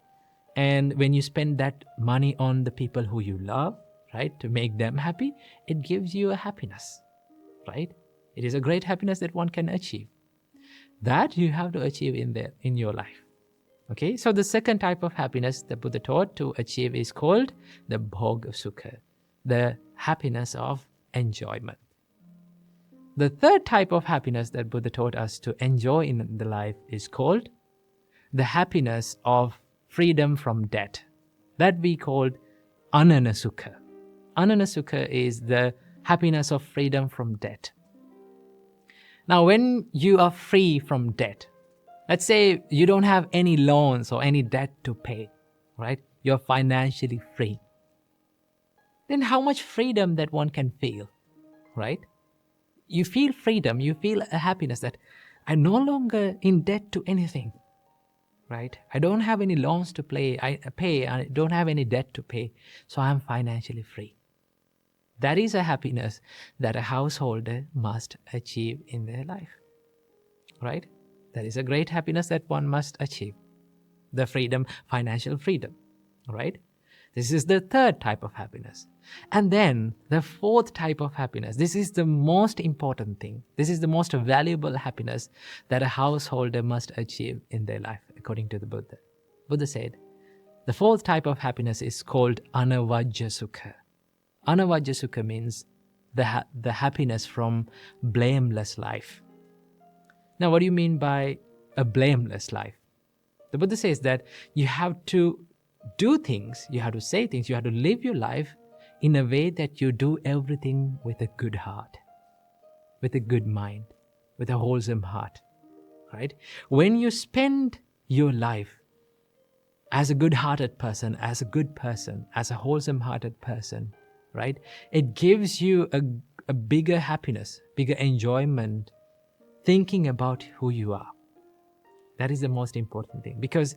and when you spend that money on the people who you love, right, to make them happy, it gives you a happiness, right? It is a great happiness that one can achieve. That you have to achieve in your life. Okay, so the second type of happiness the Buddha taught to achieve is called the Bhoga Sukha, the happiness of enjoyment. The third type of happiness that Buddha taught us to enjoy in the life is called the happiness of freedom from debt. That we called Anana Sukha. Anana Sukha is the happiness of freedom from debt. Now, when you are free from debt, let's say you don't have any loans or any debt to pay, right? You're financially free. Then how much freedom that one can feel, right? You feel freedom, you feel a happiness that I'm no longer in debt to anything, right? I don't have any loans to pay, I don't have any debt to pay, so I'm financially free. That is a happiness that a householder must achieve in their life, right? That is a great happiness that one must achieve. The freedom, financial freedom, right? This is the third type of happiness. And then the fourth type of happiness, this is the most important thing. This is the most valuable happiness that a householder must achieve in their life, according to the Buddha. Buddha said, the fourth type of happiness is called anavajja sukha. Anavajja sukha means the happiness from blameless life. Now, what do you mean by a blameless life? The Buddha says that you have to do things, you have to say things, you have to live your life in a way that you do everything with a good heart, with a good mind, with a wholesome heart, right? When you spend your life as a good-hearted person, as a good person, as a wholesome-hearted person, right? It gives you a bigger happiness, bigger enjoyment, thinking about who you are. That is the most important thing, because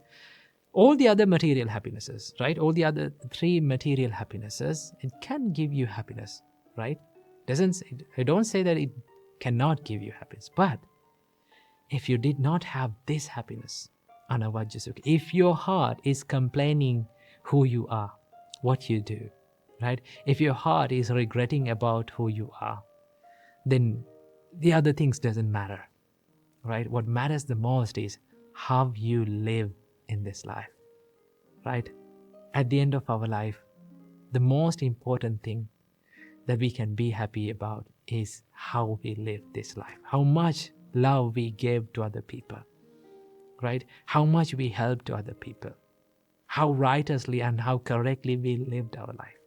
all the other material happinesses, right? All the other three material happinesses, it can give you happiness, right? I don't say that it cannot give you happiness, but if you did not have this happiness, anavajja sukha, if your heart is complaining who you are, what you do, right? If your heart is regretting about who you are, then the other things doesn't matter, right? What matters the most is how you live in this life, right? At the end of our life, the most important thing that we can be happy about is how we live this life, how much love we gave to other people, right? How much we helped to other people, how righteously and how correctly we lived our life.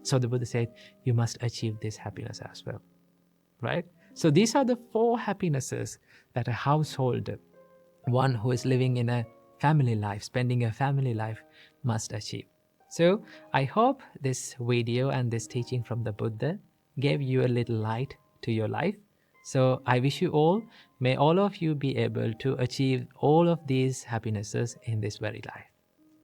So the Buddha said, you must achieve this happiness as well, right? So these are the four happinesses that a householder, one who is living in a family life, spending a family life, must achieve. So I hope this video and this teaching from the Buddha gave you a little light to your life. So I wish you all, may all of you be able to achieve all of these happinesses in this very life.